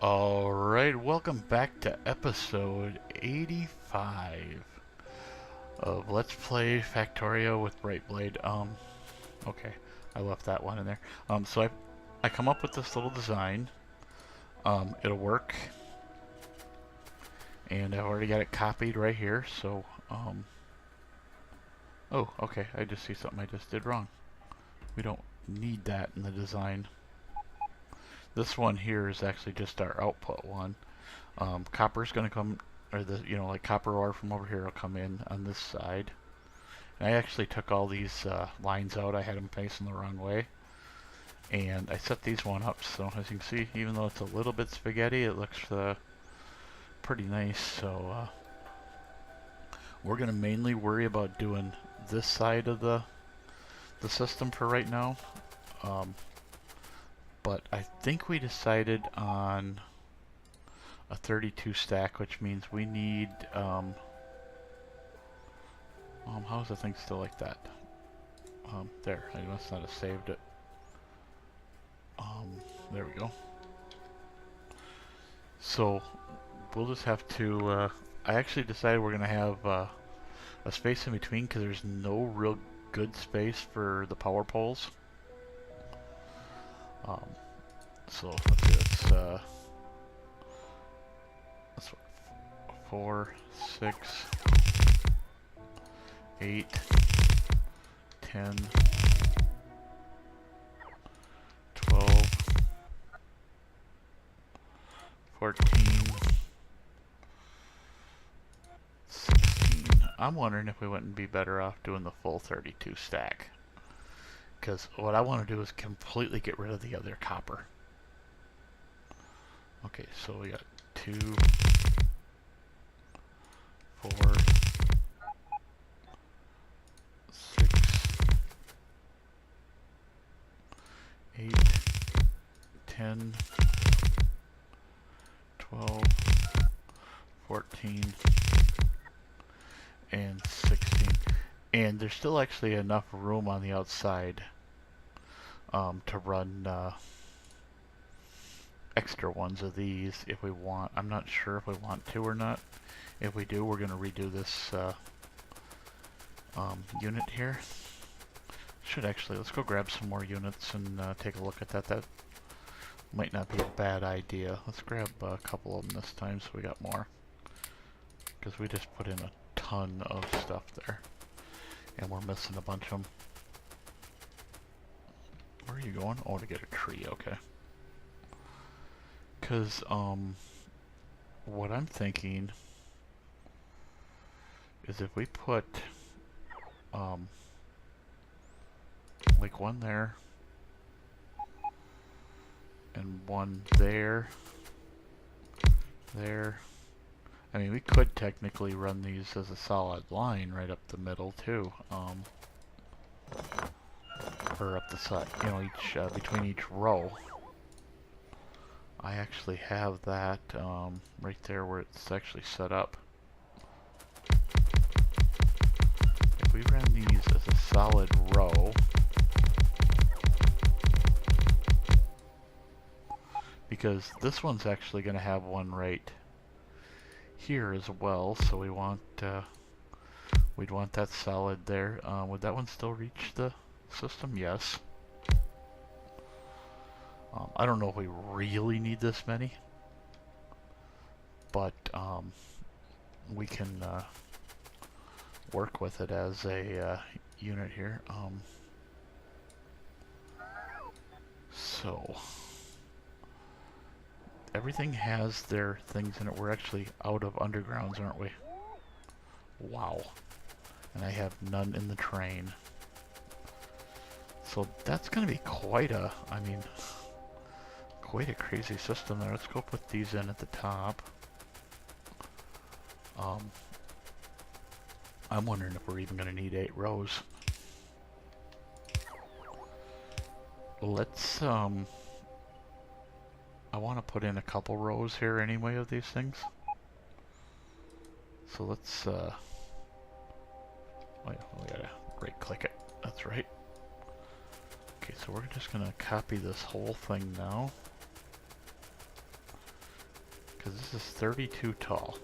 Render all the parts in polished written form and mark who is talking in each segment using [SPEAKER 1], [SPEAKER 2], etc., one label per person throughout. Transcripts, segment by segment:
[SPEAKER 1] Alright, welcome back to episode 85 of Let's Play Factorio with Brightblade. Okay, I left that one in there. So I come up with this little design. It'll work. And I've already got it copied right here, so, oh, okay, I just see something I just did wrong. We don't need that in the design. This one here is actually just our output one. Copper's gonna come, or like copper ore from over here will come in on this side. And I actually took all these lines out. I had them facing the wrong way. And I set these one up, so as you can see, even though it's a little bit spaghetti, it looks pretty nice. So we're gonna mainly worry about doing this side of the system for right now. But I think we decided on a 32 stack, which means we need, how's the thing still like that? There, I must not have saved it. There we go. So, we'll just have to, I actually decided we're gonna have, a space in between, because there's no real good space for the power poles. So, let's see, that's 4, 6, 8, 10, 12, 14, 16. I'm wondering if we wouldn't be better off doing the full 32 stack. Because what I want to do is completely get rid of the other copper. Okay, so we got 2, 4, 6, 8, 10, 12, 14, and 16. And there's still actually enough room on the outside to run extra ones of these if we want. I'm not sure if we want to or not. If we do, we're going to redo this unit here. Let's go grab some more units and take a look at that. That might not be a bad idea. Let's grab a couple of them this time so we got more. Because we just put in a ton of stuff there. And we're missing a bunch of them. Where are you going? Oh, to get a tree, okay. Because, what I'm thinking is if we put, like one there, and one there, there. I mean, we could technically run these as a solid line right up the middle too, or up the side, each between each row. I actually have that right there where it's actually set up. If we ran these as a solid row, because this one's actually going to have one right here as well, so we want we'd want that solid there. Would that one still reach the system? Yes. I don't know if we really need this many, but we can work with it as a unit here. So everything has their things in it. We're actually out of undergrounds, aren't we? Wow. And I have none in the train. So that's going to be quite a crazy system there. Let's go put these in at the top. I'm wondering if we're even going to need 8 rows. Let's, I want to put in a couple rows here anyway of these things. So let's, wait, we gotta right click it. That's right. Okay, so we're just gonna copy this whole thing now. because this is 32 tall.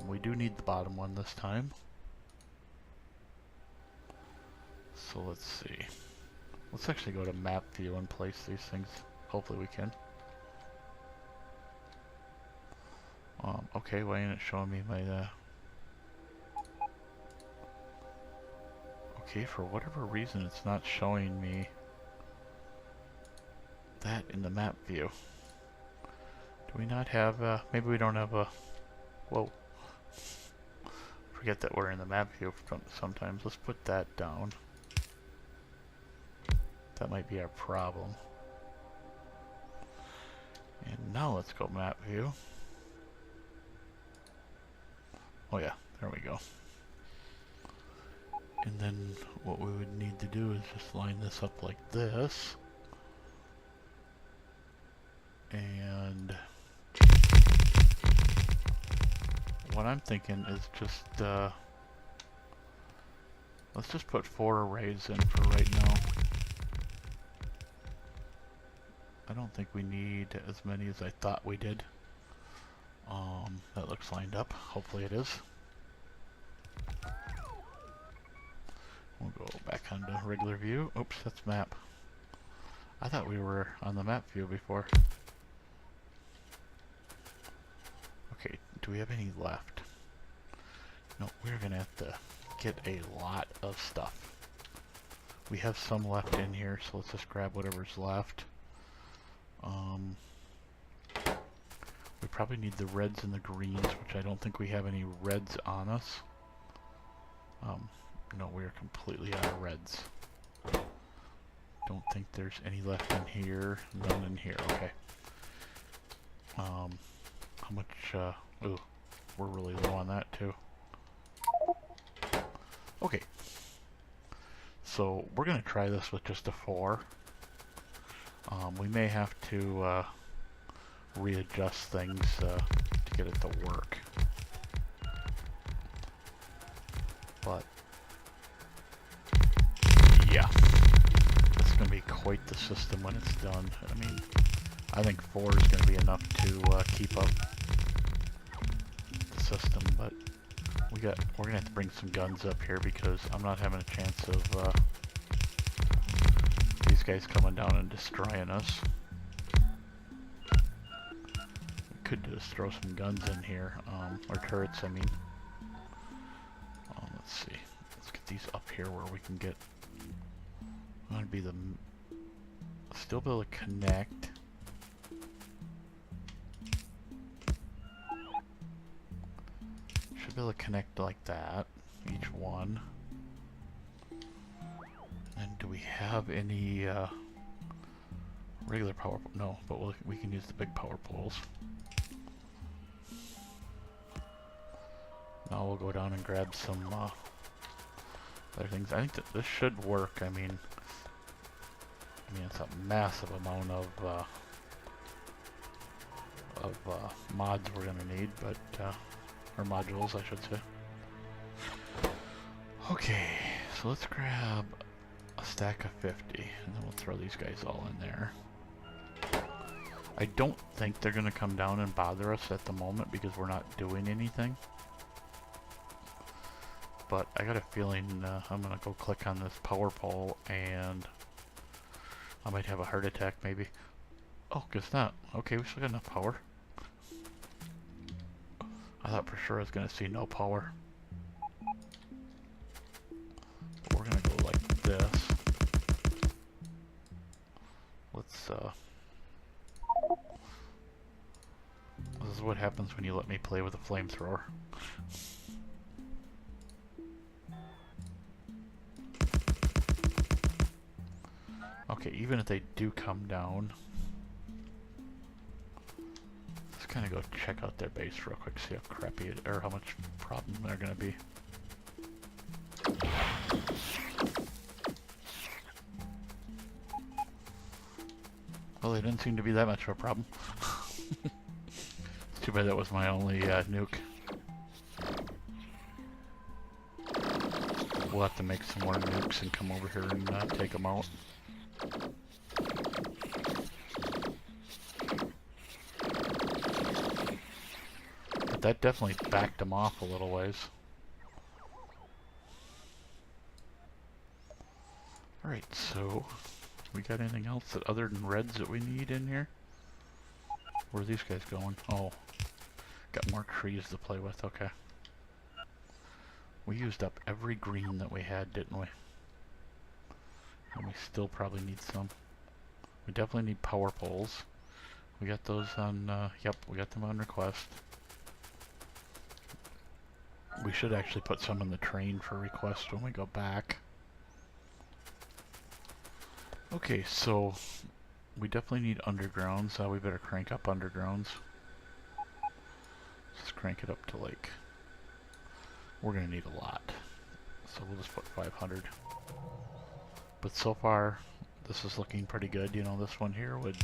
[SPEAKER 1] We do need the bottom one this time. So let's see. Let's actually go to map view and place these things. Hopefully we can. Okay, why ain't it showing me my okay, for whatever reason it's not showing me that in the map view. Do we not have maybe we don't have a whoa. Forget that we're in the map view sometimes. Let's put that down. That might be our problem. And now let's go map view. Oh yeah, there we go. And then what we would need to do is just line this up like this. And what I'm thinking is just let's just put 4 arrays in for right now. I don't think we need as many as I thought we did. That looks lined up. Hopefully it is. We'll go back onto regular view. Oops, that's map. I thought we were on the map view before. Okay, do we have any left? No, we're gonna have to get a lot of stuff. We have some left in here, so let's just grab whatever's left. We probably need the reds and the greens, which I don't think we have any reds on us. No, we are completely out of reds. Don't think there's any left in here. None in here. Okay. How much? Ooh, we're really low on that too. Okay. So we're gonna try this with just a 4. We may have to readjust things to get it to work. But yeah, it's going to be quite the system when it's done. I mean, I think 4 is going to be enough to keep up the system, but we're going to have to bring some guns up here because I'm not having a chance of these guys coming down and destroying us. Could just throw some guns in here, or turrets, I mean. Let's see. Let's get these up here where we can get. I'm gonna be the. Still be able to connect. Should be able to connect like that, each one. And do we have any regular power? No, but we can use the big power poles. Now we'll go down and grab some other things. I think that this should work. I mean, it's a massive amount of mods we're gonna need, but or modules, I should say. Okay, so let's grab a stack of 50, and then we'll throw these guys all in there. I don't think they're gonna come down and bother us at the moment because we're not doing anything. But I got a feeling I'm gonna go click on this power pole and I might have a heart attack maybe. Oh, guess not. Okay, we still got enough power. I thought for sure I was gonna see no power. But we're gonna go like this. Let's this is what happens when you let me play with a flamethrower. Okay, even if they do come down, let's kind of go check out their base real quick, see how crappy it, or how much problem they're gonna be. Well, they didn't seem to be that much of a problem. It's too bad that was my only nuke. We'll have to make some more nukes and come over here and take them out. But that definitely backed them off a little ways. Alright, so we got anything else that other than reds that we need in here? Where are these guys going? Oh, got more trees to play with, okay. We used up every green that we had, didn't we? And we still probably need some. We definitely need power poles. We got those on, yep, we got them on request. We should actually put some in the train for request when we go back. Okay, so we definitely need undergrounds. We better crank up undergrounds. Let's crank it up to like, we're gonna need a lot. So we'll just put 500. But so far, this is looking pretty good. You know, this one here would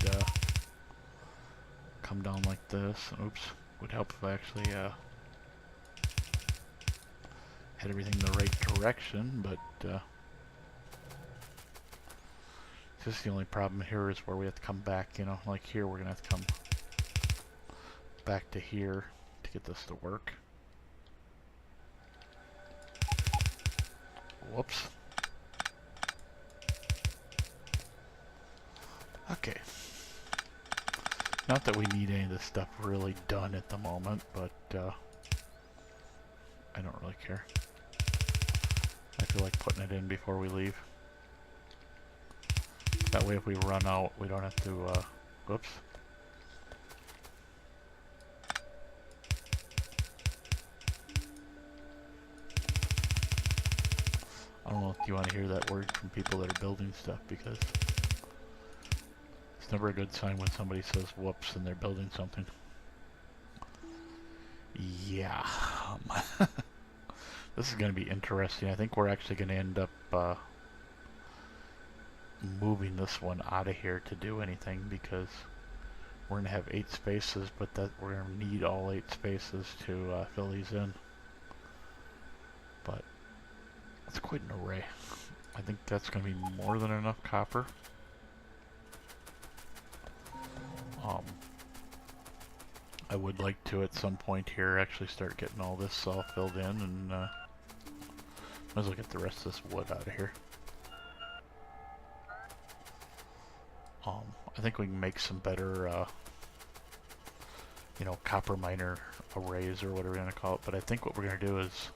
[SPEAKER 1] come down like this. Oops, would help if I actually had everything in the right direction, but just the only problem here is where we have to come back, you know, like here we're gonna have to come back to here to get this to work. Whoops. Okay. Not that we need any of this stuff really done at the moment, but I don't really care. I feel like putting it in before we leave. That way if we run out, we don't have to, whoops. I don't know if you want to hear that word from people that are building stuff, because it's never a good sign when somebody says whoops and they're building something. Yeah. This is going to be interesting. I think we're actually going to end up moving this one out of here to do anything, because we're going to have 8 spaces, but that we're going to need all 8 spaces to fill these in. But it's quite an array. I think that's going to be more than enough copper. I would like to at some point here actually start getting all this all filled in, and might as well get the rest of this wood out of here. I think we can make some better, you know, copper miner arrays or whatever you want to call it. But I think what we're going to do is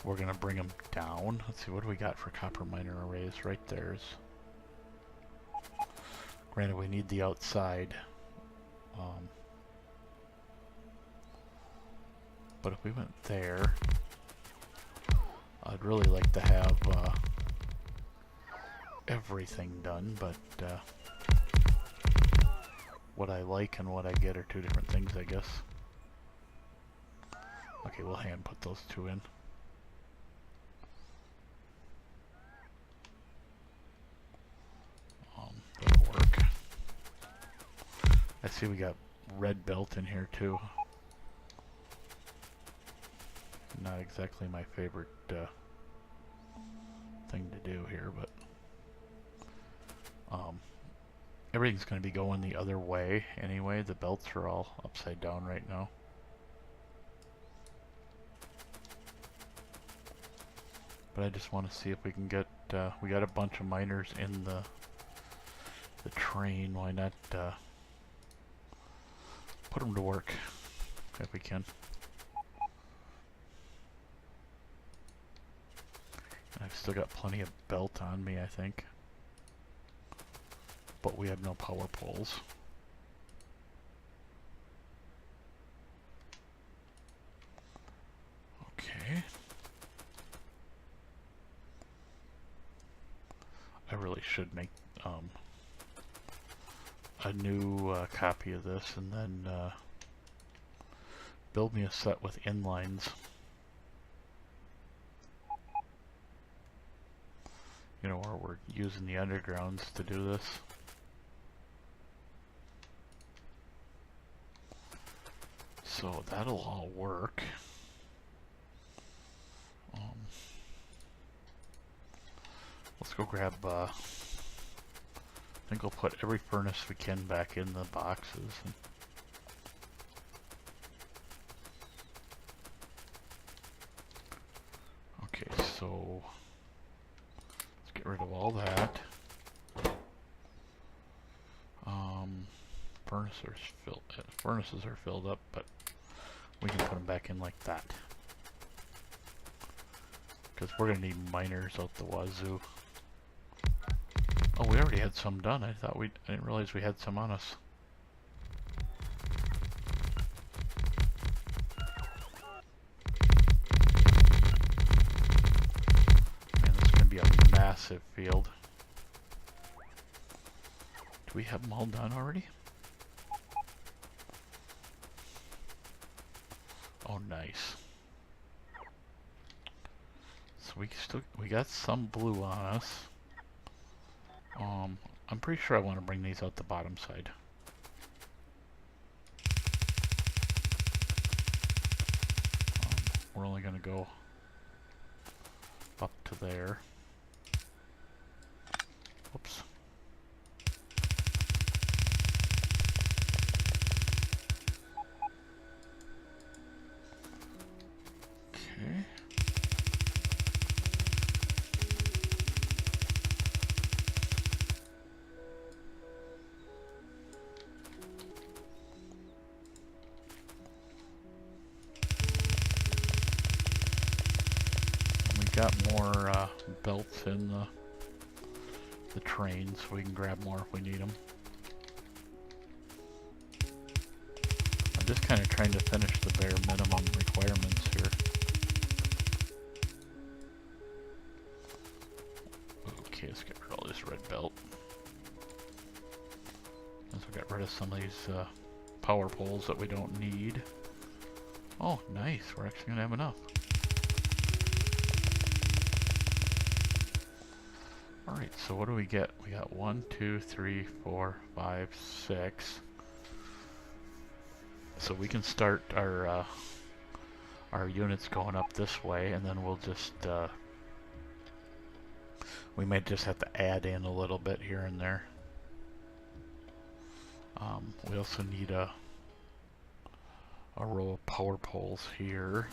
[SPEAKER 1] we're going to bring them down. Let's see, what do we got for copper miner arrays? Right there's. Granted, we need the outside. But if we went there, I'd really like to have everything done, but what I like and what I get are 2 different things, I guess. Okay, we'll hand put those 2 in. That'll work. I see we got red belt in here too. Not exactly my favorite thing to do here, but everything's going to be going the other way anyway. The belts are all upside down right now. But I just want to see if we can get, we got a bunch of miners in the train. Why not put them to work if we can. I've still got plenty of belt on me, I think. But we have no power poles. Okay. I really should make a new copy of this and then build me a set with inlines. You know, where we're using the undergrounds to do this. So that'll all work. Let's go grab, I think we'll put every furnace we can back in the boxes. So let's get rid of all that. Furnaces are filled up, but we can put them back in like that. Because we're going to need miners out the wazoo. Oh, we already had some done. I didn't realize we had some on us. Man, this is going to be a massive field. Do we have them all done already? Oh, nice. So we got some blue on us. I'm pretty sure I want to bring these out the bottom side. We're only going to go up to there. Whoops. Okay. Got more belts in the train, so we can grab more if we need them. I'm just kind of trying to finish the bare minimum requirements here. Okay, let's get rid of all this red belt. Let's get rid of some of these power poles that we don't need. Oh, nice. We're actually going to have enough. Alright, so what do we get? We got 1, 2, 3, 4, 5, 6. So we can start our units going up this way, and then we'll just we might just have to add in a little bit here and there. We also need a row of power poles here.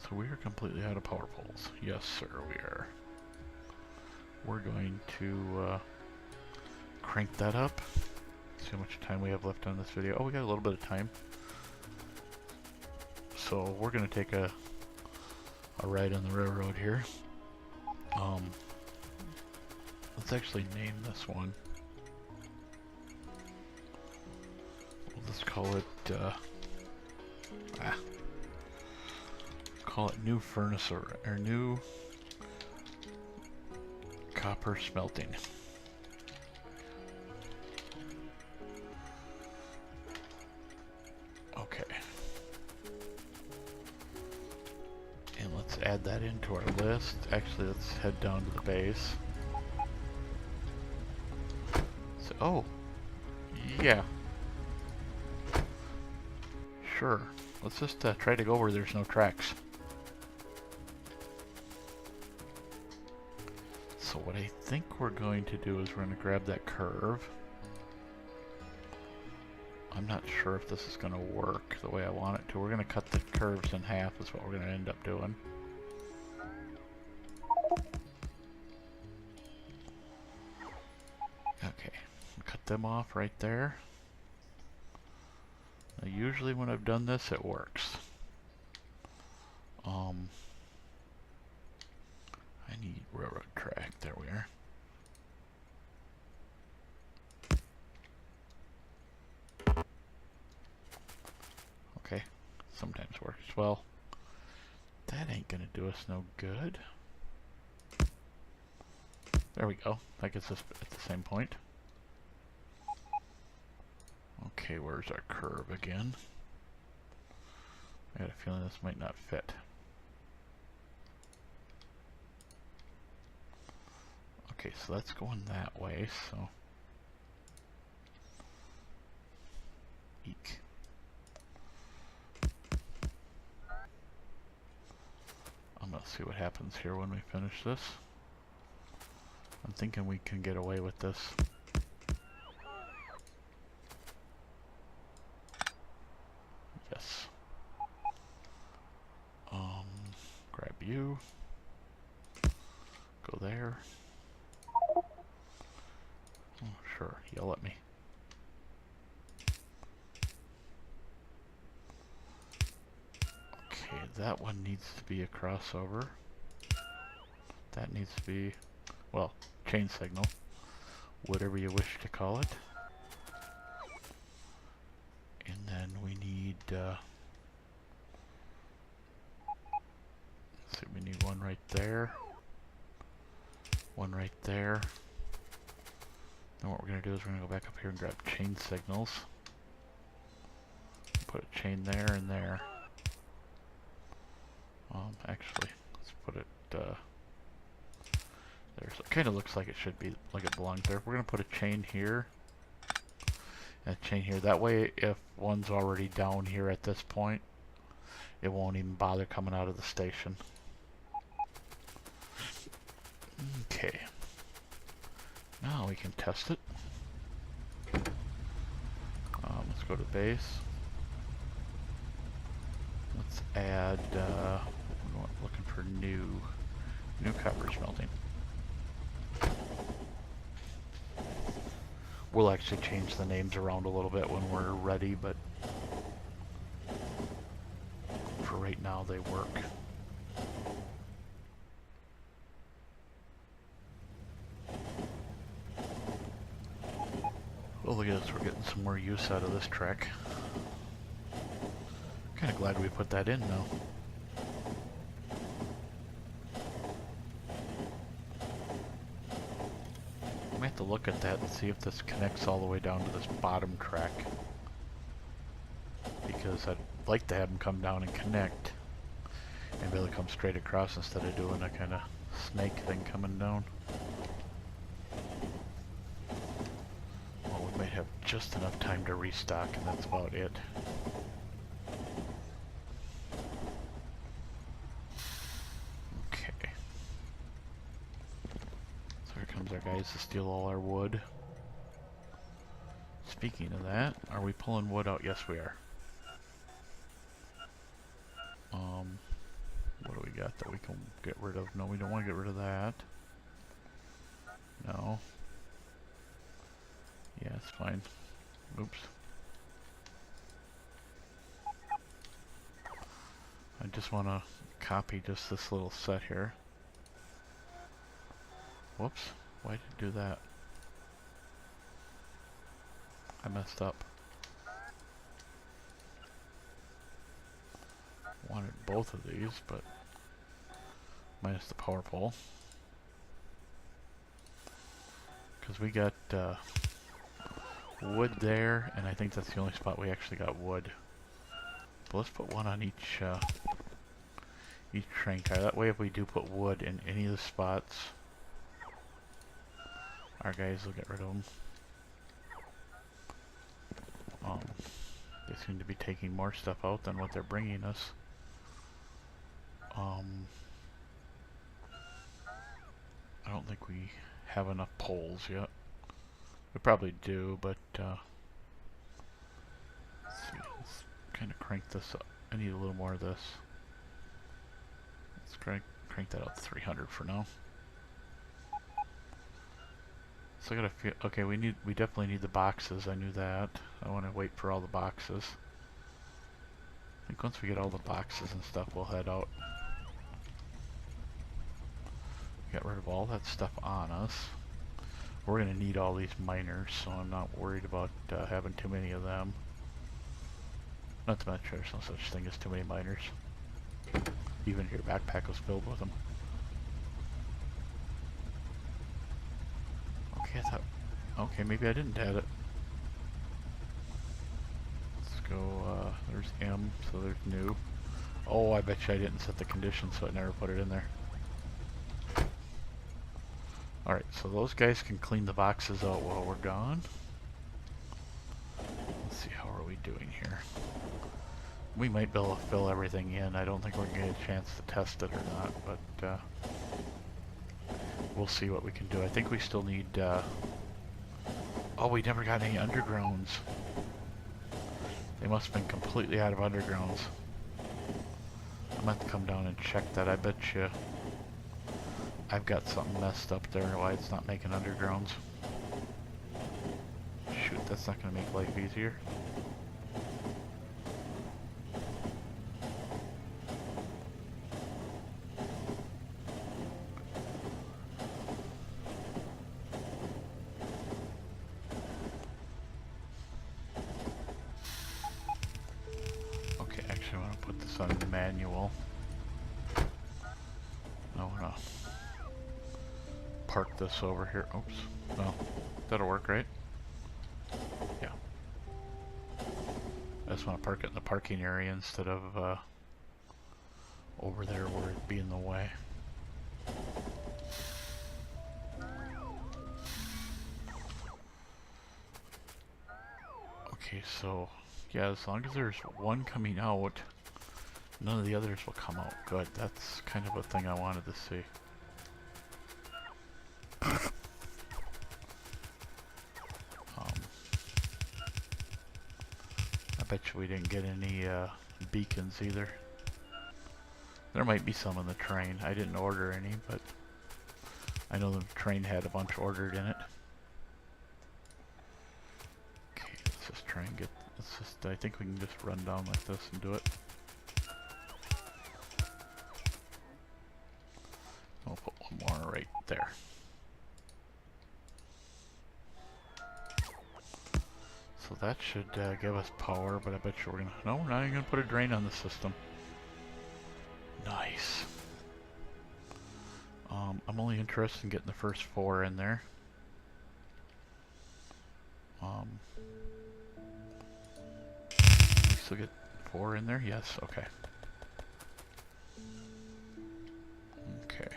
[SPEAKER 1] So we are completely out of power poles. Yes, sir, we are. We're going to crank that up. See how much time we have left on this video. Oh, we got a little bit of time. So we're going to take a ride on the railroad here. Let's actually name this one. We'll just call it call it new furnace or new copper smelting. Okay. And let's add that into our list. Actually, let's head down to the base. So, oh, yeah. Sure. Let's just try to go where there's no tracks. So what I think we're going to do is we're going to grab that curve. I'm not sure if this is going to work the way I want it to. We're going to cut the curves in half is what we're going to end up doing. Okay, cut them off right there. Now, usually when I've done this, it works. I need railroad track. There we are. Okay, sometimes works well. That ain't gonna do us no good. There we go. That gets us at the same point. Okay, where's our curve again? I got a feeling this might not fit. Okay, so that's going that way, so... Eek. I'm gonna see what happens here when we finish this. I'm thinking we can get away with this. Yes. you. Go there. Oh, sure, yell at me. Okay, that one needs to be a crossover. That needs to be, well, chain signal. Whatever you wish to call it. And then we need, let's see, we need one right there. One right there. Then what we're going to do is we're going to go back up here and grab chain signals. Put a chain there and there. Actually, let's put it there. So it kind of looks like it should be, like it belongs there. We're going to put a chain here. And a chain here. That way, if one's already down here at this point, it won't even bother coming out of the station. Okay. Now we can test it. Let's go to base. Let's add, we're looking for new copper smelting. We'll actually change the names around a little bit when we're ready, but for right now they work. Oh, look at this, we're getting some more use out of this track. Kind of glad we put that in though. I might have to look at that and see if this connects all the way down to this bottom track. Because I'd like to have them come down and connect. And be able to come straight across instead of doing a kind of snake thing coming down. Well, we might have just enough time to restock and that's about it. Our guys to steal all our wood. Speaking of that, are we pulling wood out? Yes, we are. What do we got that we can get rid of? No, we don't want to get rid of that. No. Yeah, it's fine. Oops. I just want to copy just this little set here. Whoops. Why did it do that? I messed up. Wanted both of these, but minus the power pole. Because we got wood there, and I think that's the only spot we actually got wood. But let's put one on each train car. That way if we do put wood in any of the spots, our guys will get rid of them. They seem to be taking more stuff out than what they're bringing us. I don't think we have enough poles yet. We probably do, but let's see. Let's kind of crank this up. I need a little more of this. Let's crank that out to 300 for now. So I gotta feel, okay, we definitely need the boxes, I knew that. I want to wait for all the boxes. I think once we get all the boxes and stuff, we'll head out. Get rid of all that stuff on us. We're gonna need all these miners, so I'm not worried about having too many of them. Not to mention there's no such thing as too many miners. Even if your backpack was filled with them. Okay, I thought, okay, maybe I didn't add it. Let's go, there's M, so there's new. Oh, I bet you I didn't set the condition, so I never put it in there. Alright, so those guys can clean the boxes out while we're gone. Let's see, how are we doing here? We might be able to fill everything in. I don't think we're going to get a chance to test it or not, but we'll see what we can do. I think we still need... oh, we never got any undergrounds. They must have been completely out of undergrounds. I'm gonna have to come down and check that. I bet you I've got something messed up there why it's not making undergrounds. Shoot, that's not gonna make life easier. Okay, actually I want to put this on manual. I want to park this over here. Oops. Well, that'll work, right? Yeah. I just want to park it in the parking area instead of over there where it'd be in the way. Okay, so yeah, as long as there's one coming out, none of the others will come out. Good. That's kind of a thing I wanted to see. I bet you we didn't get any beacons either. There might be some in the train. I didn't order any, but I know the train had a bunch ordered in it. Okay, let's just try and get, let's just, I think we can just run down like this and do it. We'll put one more right there. So that should give us power, but I bet you we're gonna, no, we're not even gonna put a drain on the system. Nice. I'm only interested in getting the first 4 in there. We still get 4 in there? Yes, okay. Okay.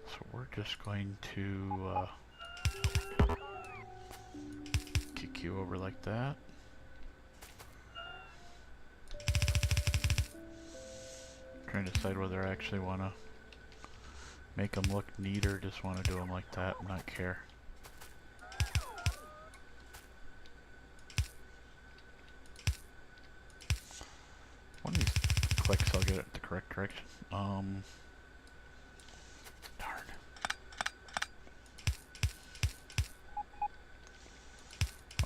[SPEAKER 1] So we're just going to kick you over like that. Trying to decide whether I actually want to make them look neat or just want to do them like that and not care. One of these clicks I'll get it the correct direction. Darn.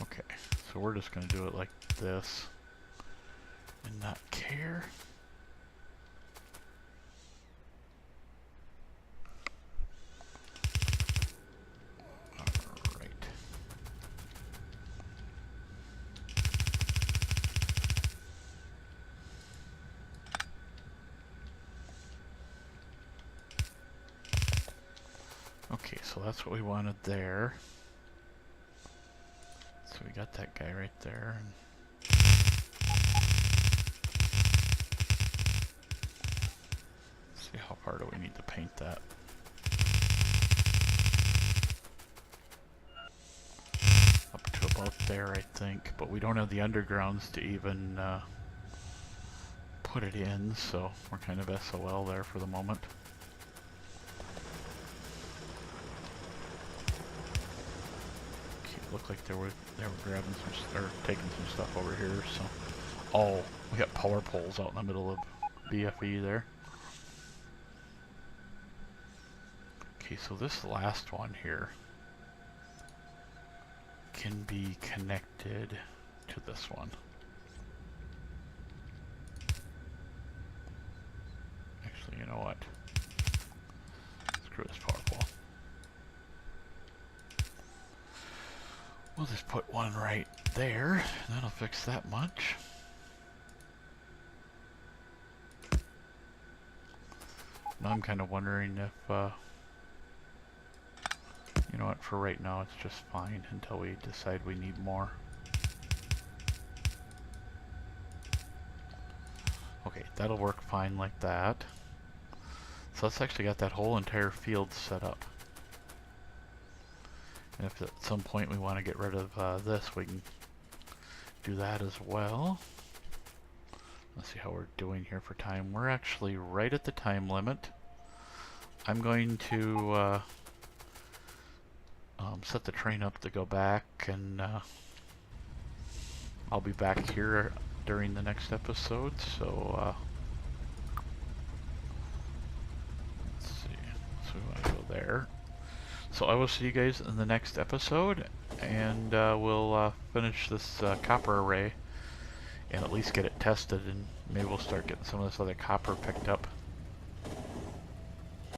[SPEAKER 1] Okay, so we're just going to do it like this and not care. Okay, so that's what we wanted there. So we got that guy right there. Let's see how far do we need to paint that. Up to about there, I think. But we don't have the undergrounds to even put it in, so we're kind of SOL there for the moment. Looked like they were grabbing some, or taking some stuff over here. So, oh, we got power poles out in the middle of BFE there. Okay, so this last one here can be connected to this one. Actually, you know what? Screw this power pole. We'll just put one right there. That'll fix that much. Now I'm kind of wondering if, you know what, for right now it's just fine until we decide we need more. Okay, that'll work fine like that. So that's actually got that whole entire field set up. And if at some point we want to get rid of this, we can do that as well. Let's see how we're doing here for time. We're actually right at the time limit. I'm going to set the train up to go back, and I'll be back here during the next episode. So there. So I will see you guys in the next episode, and we'll finish this copper array and at least get it tested, and maybe we'll start getting some of this other copper picked up.